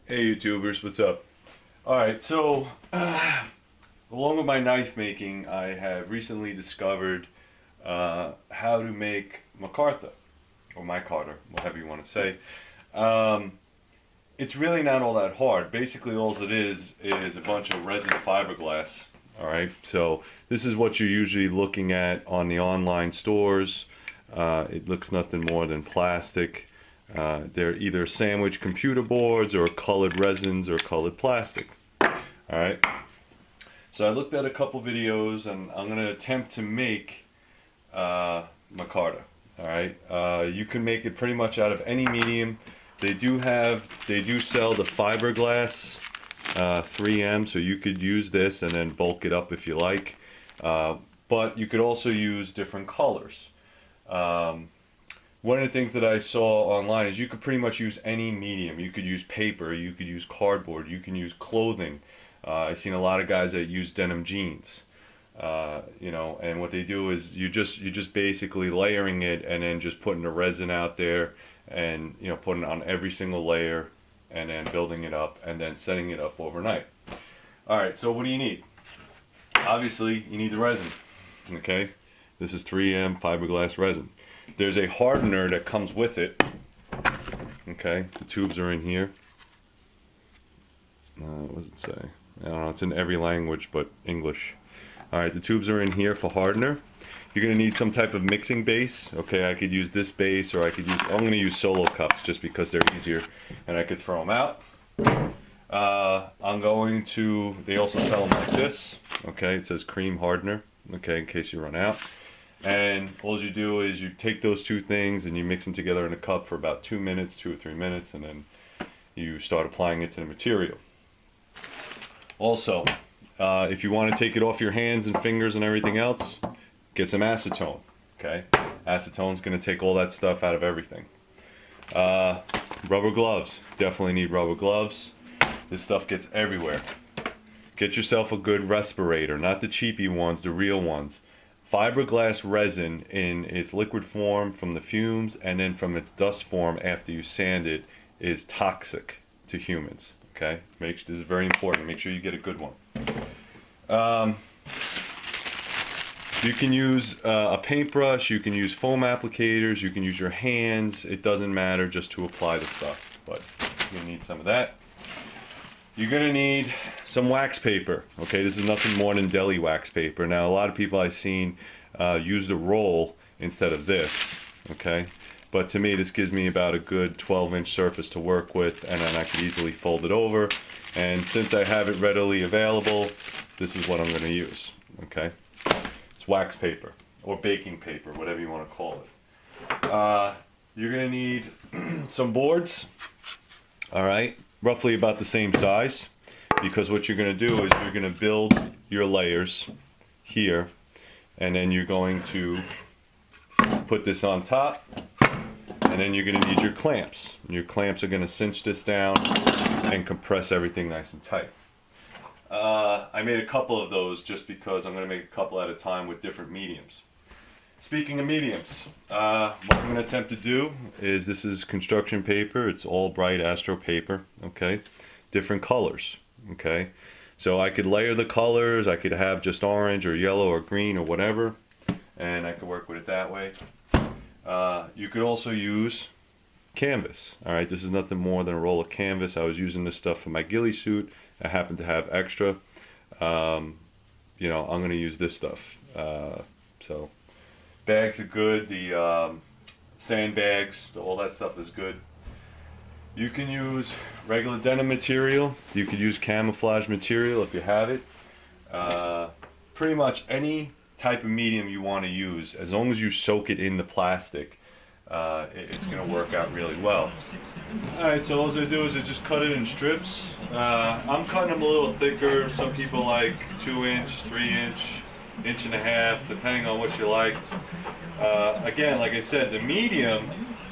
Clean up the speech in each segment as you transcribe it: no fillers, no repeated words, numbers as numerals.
Hey YouTubers, what's up? Alright, so along with my knife making, I have recently discovered how to make Micarta, or Micarta, whatever you want to say. Um, it's really not all that hard. Basically, all it is a bunch of resin fiberglass. Alright, so this is what you're usually looking at on the online stores. It looks nothing more than plastic. They're either sandwich computer boards or colored resins or colored plastic. Alright, so I looked at a couple videos and I'm going to attempt to make Micarta. Alright, you can make it pretty much out of any medium. They do sell the fiberglass 3M, so you could use this and then bulk it up if you like. But you could also use different colors. One of the things that I saw online is you could pretty much use any medium. You could use paper, you could use cardboard, you can use clothing. I've seen a lot of guys that use denim jeans. And what they do is you just basically layering it and then just putting the resin out there and putting it on every single layer and then building it up and then setting it up overnight. Alright, so what do you need? Obviously you need the resin. Okay, this is 3M fiberglass resin. There's a hardener that comes with it. Okay, the tubes are in here. What does it say? I don't know, it's in every language but English. Alright, the tubes are in here for hardener. You're going to need some type of mixing base. Okay, I could use this base, or I'm going to use solo cups just because they're easier and I could throw them out. They also sell them like this. Okay, it says cream hardener, okay, in case you run out. And all you do is you take those two things and you mix them together in a cup for about 2 minutes, 2 or 3 minutes, and then you start applying it to the material. Also, if you want to take it off your hands and fingers and everything else, get some acetone. Okay, acetone's going to take all that stuff out of everything. Rubber gloves, definitely need rubber gloves. This stuff gets everywhere. Get yourself a good respirator, not the cheapy ones, the real ones. Fiberglass resin in its liquid form from the fumes and then from its dust form after you sand it is toxic to humans. Okay, this is very important. Make sure you get a good one. You can use a paintbrush, you can use foam applicators, you can use your hands. It doesn't matter, just to apply the stuff. But you're gonna need some of that. You're gonna need some wax paper. Okay, this is nothing more than deli wax paper. Now, a lot of people I've seen use the roll instead of this. Okay, but to me, this gives me about a good 12-inch surface to work with, and then I could easily fold it over. And since I have it readily available, this is what I'm gonna use. Okay, it's wax paper or baking paper, whatever you want to call it. You're gonna need some boards. All right, roughly about the same size, because what you're going to do is you're going to build your layers here, and then you're going to put this on top, and then you're going to need your clamps. Your clamps are going to cinch this down and compress everything nice and tight. I made a couple of those just because I'm going to make a couple at a time with different mediums. Speaking of mediums, what I'm going to attempt to do is, this is construction paper. It's all bright Astro paper, okay? Different colors, okay? So I could layer the colors. I could have just orange or yellow or green or whatever, and I could work with it that way. You could also use canvas, all right? This is nothing more than a roll of canvas. I was using this stuff for my ghillie suit. I happen to have extra. I'm going to use this stuff. Bags are good, the sandbags, all that stuff is good. You can use regular denim material, you could use camouflage material if you have it. Pretty much any type of medium you want to use, as long as you soak it in the plastic, it's going to work out really well. Alright, so all I do is I just cut it in strips. I'm cutting them a little thicker. Some people like 2-inch, 3-inch, 1.5 inch, depending on what you like. Again, like I said, the medium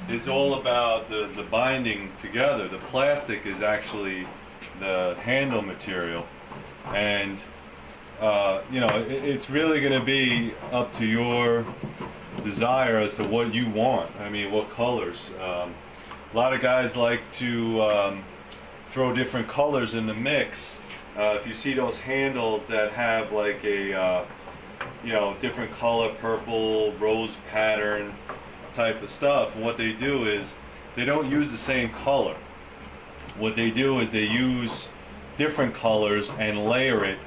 is all about the binding together. The plastic is actually the handle material, and it's really going to be up to your desire as to what you want. I mean, what colors. A lot of guys like to throw different colors in the mix. If you see those handles that have like a different color, purple, rose pattern type of stuff, what they do is they don't use the same color. What they do is they use different colors and layer it,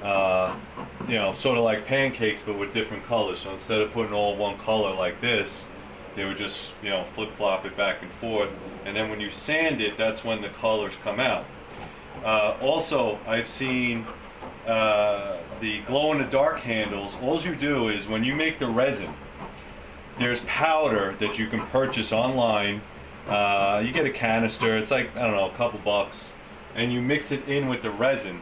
sort of like pancakes but with different colors. So instead of putting all one color like this, they would just flip-flop it back and forth, and then when you sand it, that's when the colors come out. Also, I've seen the glow-in-the-dark handles. All you do is when you make the resin, there's powder that you can purchase online. You get a canister, it's like, I don't know, a couple bucks, and you mix it in with the resin,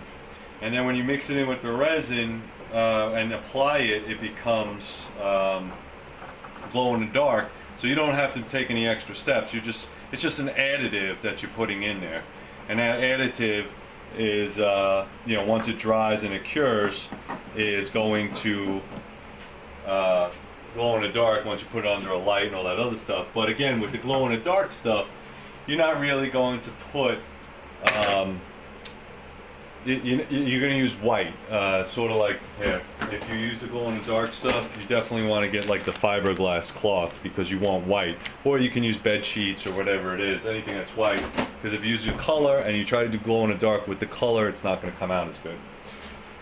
and then when you mix it in with the resin and apply it, it becomes glow-in-the-dark. So you don't have to take any extra steps. It's just an additive that you're putting in there, and that additive is once it dries and it cures, is going to glow in the dark once you put it under a light and all that other stuff. But again, with the glow in the dark stuff, you're not really going to put you're going to use white, sort of like here. If you use the glow in the dark stuff, you definitely want to get like the fiberglass cloth, because you want white, or you can use bed sheets or whatever it is, anything that's white, because if you use your color and you try to do glow in the dark with the color, it's not going to come out as good.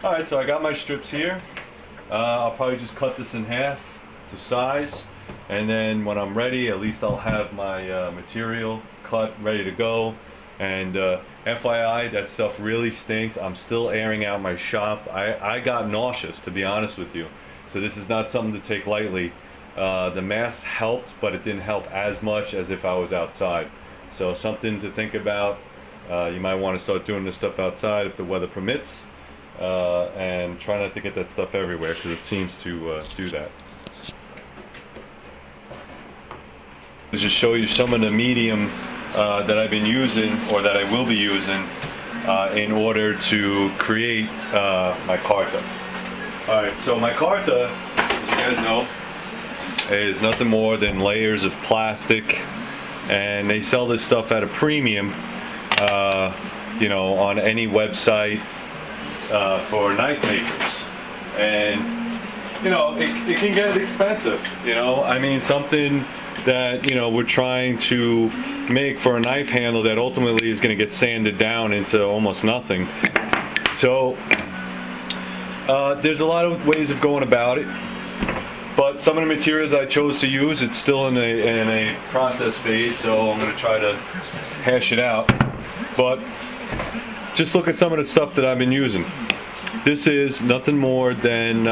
Alright, so I got my strips here. I'll probably just cut this in half to size, and then when I'm ready, at least I'll have my material cut, ready to go. And FYI, that stuff really stinks. I'm still airing out my shop. I got nauseous, to be honest with you. So this is not something to take lightly. The mask helped, but it didn't help as much as if I was outside. So something to think about. You might want to start doing this stuff outside if the weather permits. And try not to get that stuff everywhere, because it seems to do that. I'll just show you some of the medium that I've been using, or that I will be using, in order to create Micarta. Alright, so Micarta, as you guys know, is nothing more than layers of plastic, and they sell this stuff at a premium, on any website for knife makers. And it can get expensive. I mean, something that we're trying to make for a knife handle that ultimately is going to get sanded down into almost nothing. So there's a lot of ways of going about it, but some of the materials I chose to use, it's still in a process phase, so I'm going to try to hash it out. But just look at some of the stuff that I've been using. This is nothing more than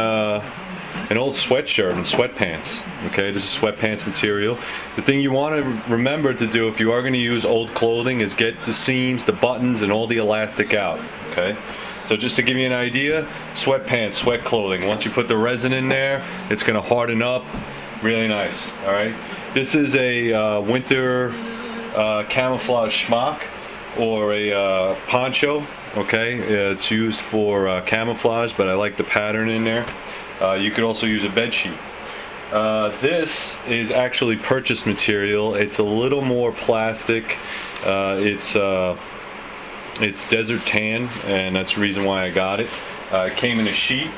an old sweatshirt and sweatpants. Okay, this is sweatpants material. The thing you want to remember to do if you are going to use old clothing is get the seams, the buttons, and all the elastic out. Okay, so just to give you an idea, sweatpants, sweat clothing, once you put the resin in there, it's going to harden up really nice. Alright, this is a winter camouflage smock, or a poncho. Okay, it's used for camouflage, but I like the pattern in there. You could also use a bed sheet. This is actually purchased material. It's a little more plastic. It's desert tan, and that's the reason why I got it. It came in a sheet.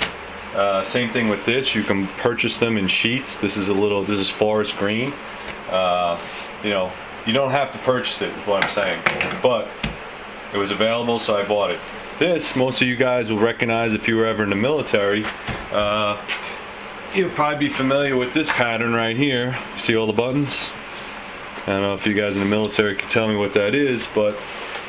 Same thing with this. You can purchase them in sheets. This is forest green. You don't have to purchase it, is what I'm saying. But it was available, so I bought it. This, most of you guys will recognize if you were ever in the military. You'll probably be familiar with this pattern right here. See all the buttons? I don't know if you guys in the military can tell me what that is, but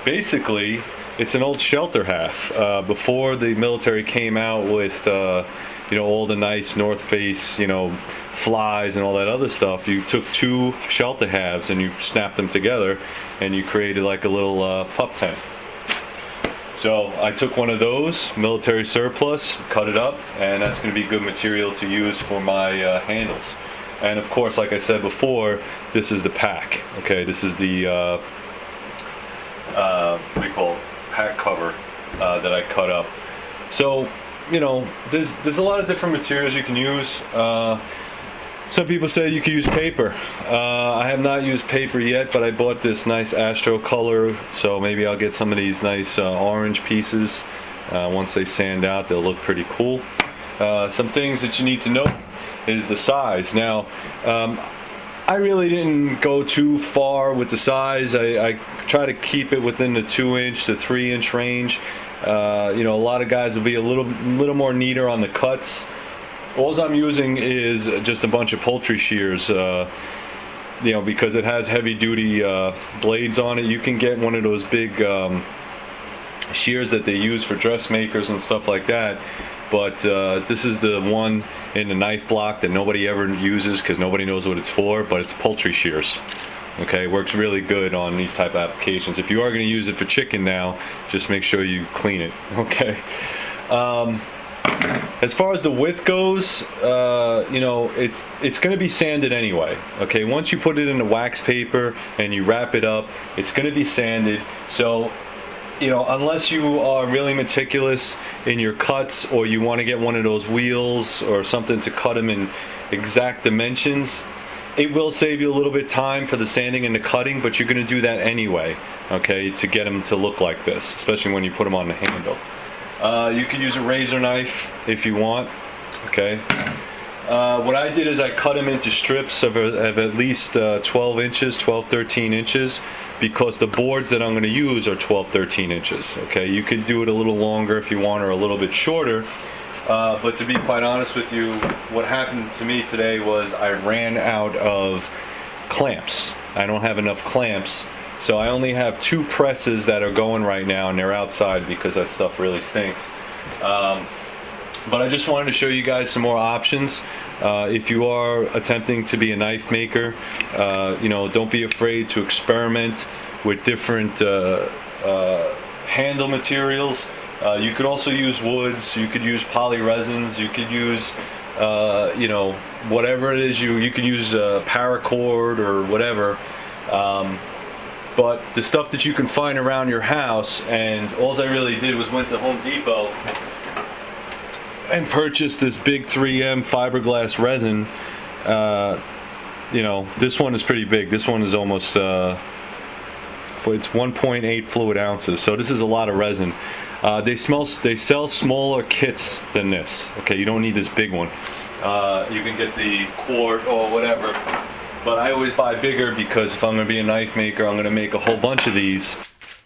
basically it's an old shelter half. Before the military came out with all the nice North Face flies and all that other stuff, you took two shelter halves and you snapped them together and you created like a little pup tent. So I took one of those, military surplus, cut it up, and that's going to be good material to use for my handles. And of course, like I said before, this is the pack. Okay, this is the what do you call it? Pack cover that I cut up. So there's a lot of different materials you can use. Some people say you could use paper. I have not used paper yet, but I bought this nice Astro color, so maybe I'll get some of these nice orange pieces. Once they sand out, they'll look pretty cool. Some things that you need to know is the size. Now, I really didn't go too far with the size. I try to keep it within the 2-inch to 3-inch range. You know, a lot of guys will be a little more neater on the cuts. All I'm using is just a bunch of poultry shears, you know, because it has heavy duty blades on it. You can get one of those big shears that they use for dressmakers and stuff like that. But this is the one in the knife block that nobody ever uses because nobody knows what it's for, but it's poultry shears. Okay, it works really good on these type of applications. If you are going to use it for chicken now, just make sure you clean it. Okay. As far as the width goes, you know, it's going to be sanded anyway. Okay, once you put it in the wax paper and you wrap it up, it's going to be sanded. So, you know, unless you are really meticulous in your cuts, or you want to get one of those wheels or something to cut them in exact dimensions, it will save you a little bit of time for the sanding and the cutting, but you're going to do that anyway, okay, to get them to look like this, especially when you put them on the handle. You can use a razor knife if you want, okay. What I did is I cut them into strips of at least 12 inches, 12, 13 inches, because the boards that I'm going to use are 12, 13 inches, okay. You could do it a little longer if you want, or a little bit shorter, but to be quite honest with you, what happened to me today was I ran out of clamps. I don't have enough clamps. So I only have 2 presses that are going right now, and they're outside because that stuff really stinks. But I just wanted to show you guys some more options. If you are attempting to be a knife maker, you know, don't be afraid to experiment with different handle materials. You could also use woods. You could use poly resins. You could use, you know, whatever it is. You could use paracord or whatever. But the stuff that you can find around your house, and all I really did was went to Home Depot and purchased this big 3M fiberglass resin. You know, this one is pretty big. This one is almost, it's 1.8 fluid ounces, so this is a lot of resin. They sell smaller kits than this. Okay, you don't need this big one. You can get the quart or whatever. But I always buy bigger because if I'm going to be a knife maker, I'm going to make a whole bunch of these.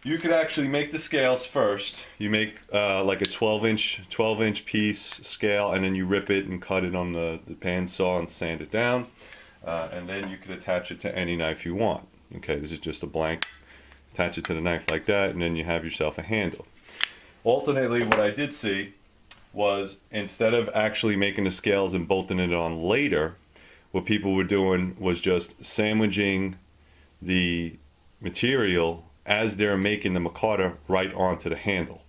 You could actually make the scales first. You make like a 12-inch piece scale, and then you rip it and cut it on the pan saw and sand it down. And then you could attach it to any knife you want. Okay, this is just a blank. Attach it to the knife like that, and then you have yourself a handle. Alternately, what I did see was, instead of actually making the scales and bolting it on later, what people were doing was just sandwiching the material as they're making the micarta right onto the handle.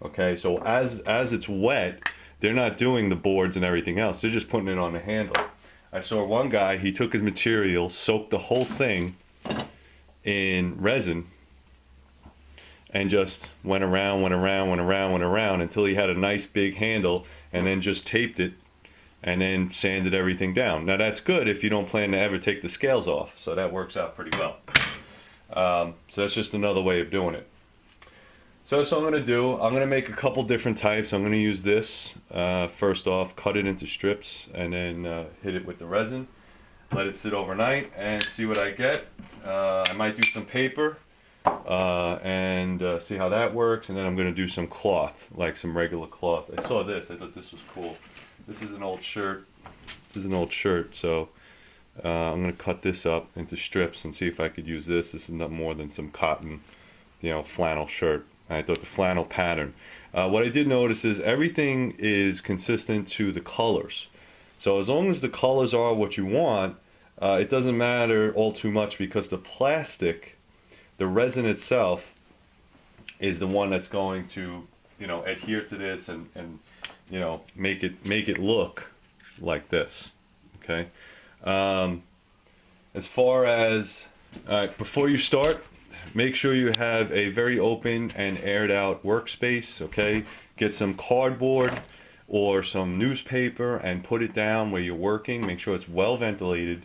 Okay, so as it's wet, they're not doing the boards and everything else. They're just putting it on the handle. I saw one guy, he took his material, soaked the whole thing in resin, and just went around until he had a nice big handle, and then just taped it and then sanded everything down. Now that's good if you don't plan to ever take the scales off, so that works out pretty well. So that's just another way of doing it. So that's what I'm going to do. I'm going to make a couple different types. I'm going to use this. First off, cut it into strips, and then hit it with the resin. Let it sit overnight and see what I get. I might do some paper and see how that works, and then I'm going to do some cloth, like some regular cloth. I saw this. I thought this was cool. This is an old shirt. This is an old shirt, so I'm going to cut this up into strips and see if I could use this. This is not more than some cotton, you know, flannel shirt. I thought the flannel pattern. What I did notice is everything is consistent to the colors. So as long as the colors are what you want, it doesn't matter all too much, because the plastic, the resin itself, is the one that's going to, you know, adhere to this and you know, make it look like this. Okay. As far as before you start, make sure you have a very open and aired out workspace. Okay, get some cardboard. or some newspaper and put it down where you're working. Make sure it's well ventilated.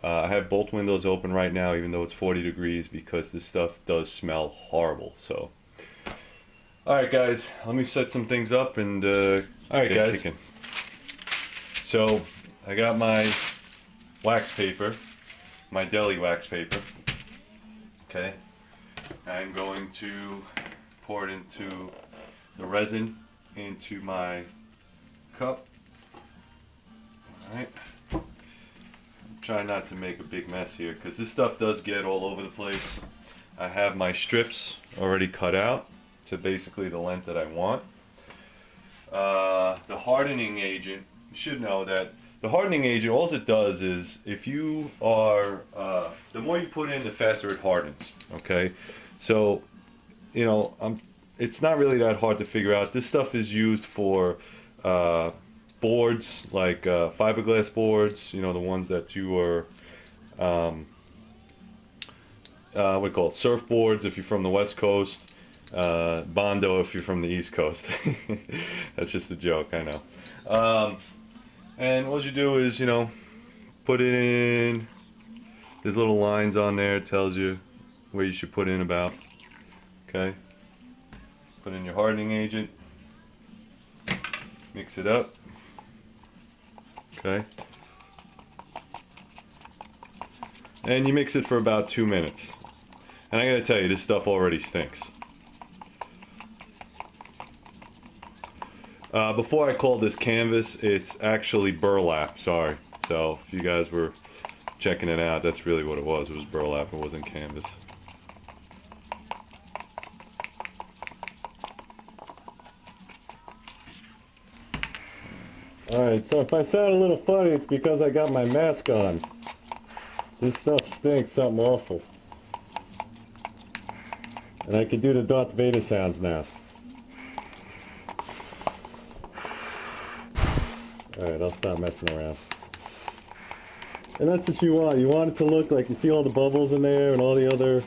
I have both windows open right now, even though it's 40 degrees, because this stuff does smell horrible. So, all right, guys, let me set some things up and all right, guys. Kicking. So, I got my wax paper, my deli wax paper. Okay, I'm going to pour it into the resin into my cup. All right. Try not to make a big mess here because this stuff does get all over the place. I have my strips already cut out to basically the length that I want. The hardening agent, you should know that the hardening agent, all it does is if you are, the more you put in, the faster it hardens. Okay, so you know, it's not really that hard to figure out. This stuff is used for boards, like fiberglass boards, you know, the ones that you are, what do you call it, surfboards if you're from the West Coast, Bondo if you're from the East Coast. That's just a joke, I know. And what you do is, you know, put it in, there's little lines on there, it tells you where you should put in about, okay? Put in your hardening agent, mix it up. Okay, and you mix it for about 2 minutes. And I gotta tell you, this stuff already stinks. Before I called this canvas, it's actually burlap, sorry. So if you guys were checking it out, that's really what it was. It was burlap, it wasn't canvas. Alright, so if I sound a little funny, it's because I got my mask on. This stuff stinks something awful. And I can do the Darth Vader sounds now. Alright, I'll stop messing around. And that's what you want. You want it to look like, you see all the bubbles in there and all the other,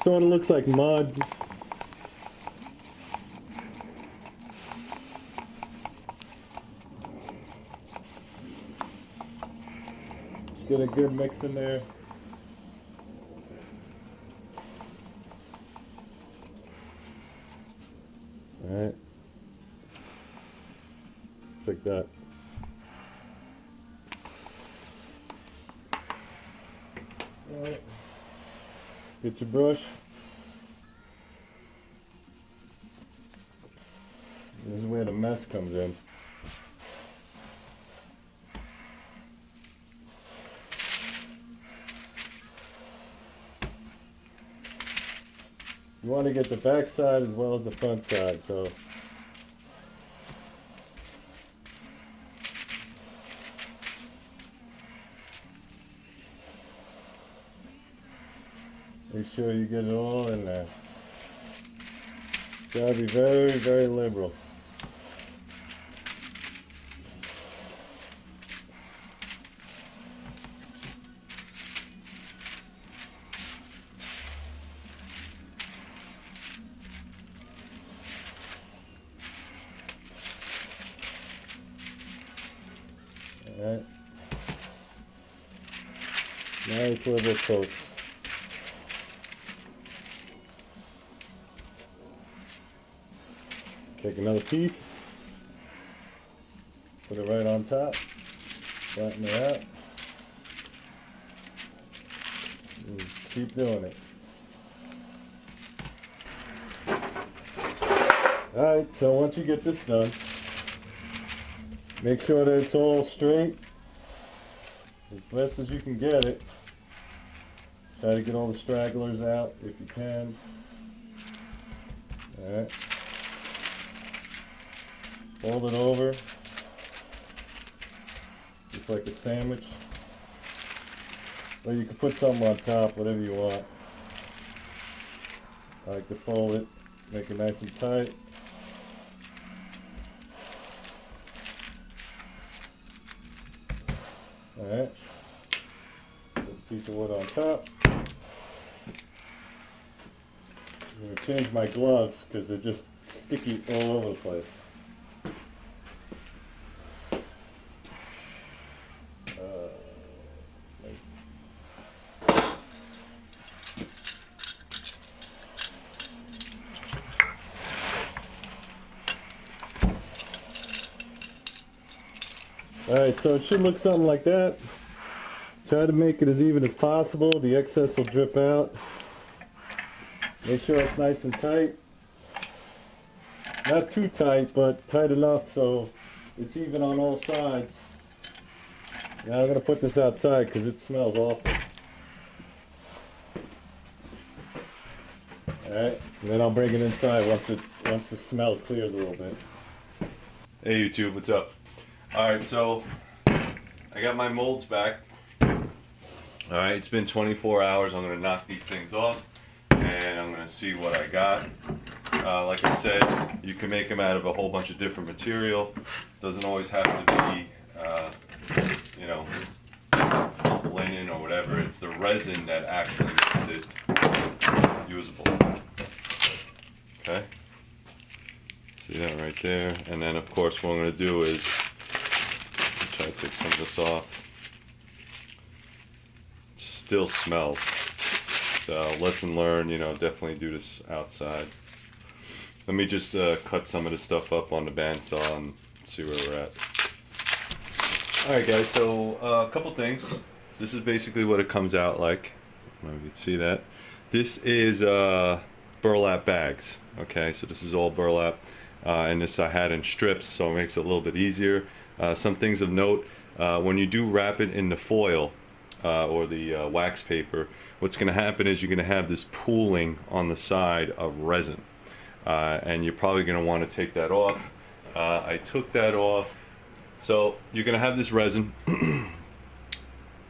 sort of looks like mud. Get a good mix in there. Alright. Like that. Alright. Get your brush. This is where the mess comes in. You want to get the back side as well as the front side, so make sure you get it all in there. Gotta be very, very liberal. Alright. Nice little coat. Take another piece, put it right on top, flatten it out, and keep doing it. Alright, so once you get this done, make sure that it's all straight, as best as you can get it. Try to get all the stragglers out if you can. Alright. Fold it over, just like a sandwich. Or you can put something on top, whatever you want. I like to fold it, make it nice and tight. Alright. Put a piece of wood on top. I'm going to change my gloves because they're just sticky all over the place. Alright, so it should look something like that. Try to make it as even as possible. The excess will drip out. Make sure it's nice and tight. Not too tight, but tight enough so it's even on all sides. Now I'm going to put this outside because it smells awful. Alright, and then I'll bring it inside once the smell clears a little bit. Hey YouTube, what's up? Alright, so I got my molds back. Alright, it's been 24 hours. I'm going to knock these things off and I'm going to see what I got. Like I said, you can make them out of a whole bunch of different material. Doesn't always have to be, you know, linen or whatever. It's the resin that actually makes it usable. Okay? See that right there? And then of course what I'm going to do is try to take some of this off. It still smells. So lesson learned, you know, definitely do this outside. Let me just cut some of this stuff up on the bandsaw and see where we're at. Alright guys, so a couple things. This is basically what it comes out like. I don't know if you can see that. This is burlap bags. Okay, so this is all burlap. And this I had in strips, so it makes it a little bit easier. Some things of note, when you do wrap it in the foil or the wax paper, what's going to happen is you're going to have this pooling on the side of resin. And you're probably going to want to take that off. I took that off. So you're going to have this resin.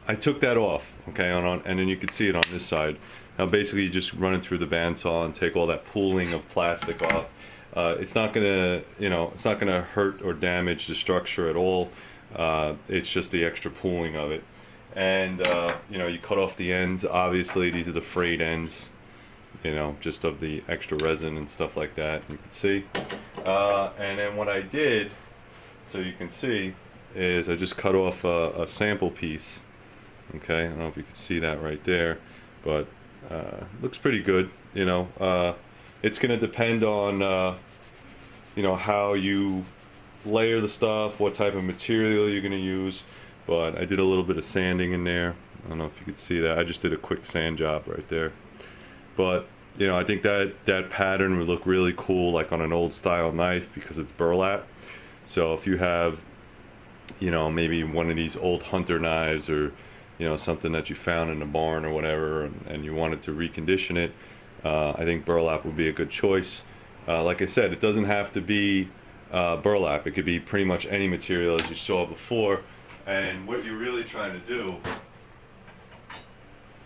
I took that off, okay, and then you can see it on this side. Now basically you just run it through the bandsaw and take all that pooling of plastic off. It's not going to, you know, it's not going to hurt or damage the structure at all. It's just the extra pooling of it. And, you know, you cut off the ends. Obviously these are the frayed ends, you know, just of the extra resin and stuff like that. You can see. And then what I did, so you can see, is I just cut off a sample piece. Okay, I don't know if you can see that right there, but looks pretty good. You know, it's going to depend on you know, how you layer the stuff, what type of material you're going to use. But I did a little bit of sanding in there. I don't know if you could see that. I just did a quick sand job right there. But you know, I think that pattern would look really cool, like on an old style knife, because it's burlap. So if you have, you know, maybe one of these old hunter knives, or you know, something that you found in the barn or whatever, and you wanted to recondition it, I think burlap would be a good choice. Like I said, it doesn't have to be burlap. It could be pretty much any material, as you saw before. And what you're really trying to do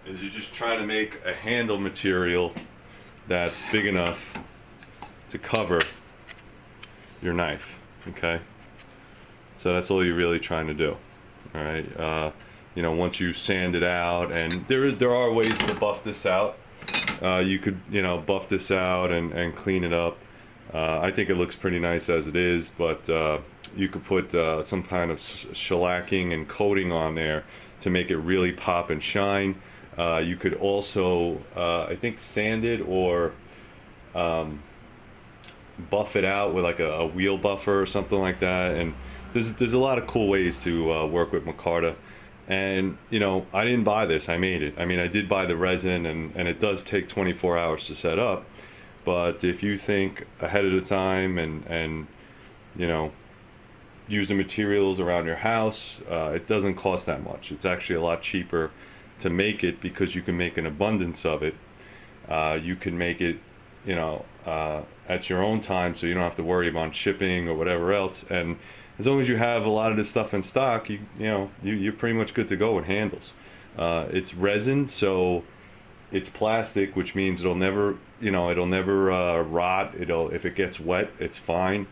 is you're just trying to make a handle material that's big enough to cover your knife. Okay, so that's all you're really trying to do. All right, you know, once you sand it out, and there are ways to buff this out. You could, you know, buff this out and clean it up. I think it looks pretty nice as it is, but you could put some kind of shellacking and coating on there to make it really pop and shine. You could also, I think, sand it or buff it out with like a wheel buffer or something like that. And there's a lot of cool ways to work with Micarta. And you know, I didn't buy this, I made it. I mean, I did buy the resin, and it does take 24 hours to set up. But if you think ahead of the time and you know, use the materials around your house, it doesn't cost that much. It's actually a lot cheaper to make it because you can make an abundance of it. You can make it, you know, at your own time, so you don't have to worry about shipping or whatever else. And as long as you have a lot of this stuff in stock, you're pretty much good to go with handles. It's resin, so it's plastic, which means it'll never, you know, rot. If it gets wet, it's fine.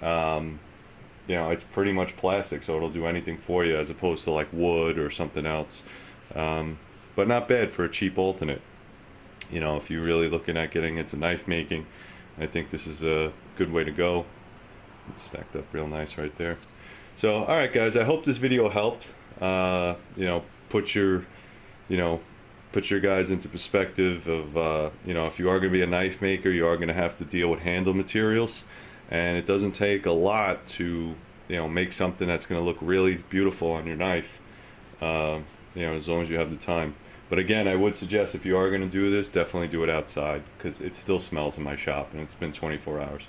You know, it's pretty much plastic, so it'll do anything for you, as opposed to like wood or something else. But not bad for a cheap alternate. You know, if you're really looking at getting into knife making, I think this is a good way to go. It's stacked up real nice right there. So, all right, guys, I hope this video helped. You know, put your guys into perspective of, you know, if you are going to be a knife maker, you are going to have to deal with handle materials, and it doesn't take a lot to make something that's going to look really beautiful on your knife. As long as you have the time. But again, I would suggest if you are going to do this, definitely do it outside, because it still smells in my shop and it's been 24 hours.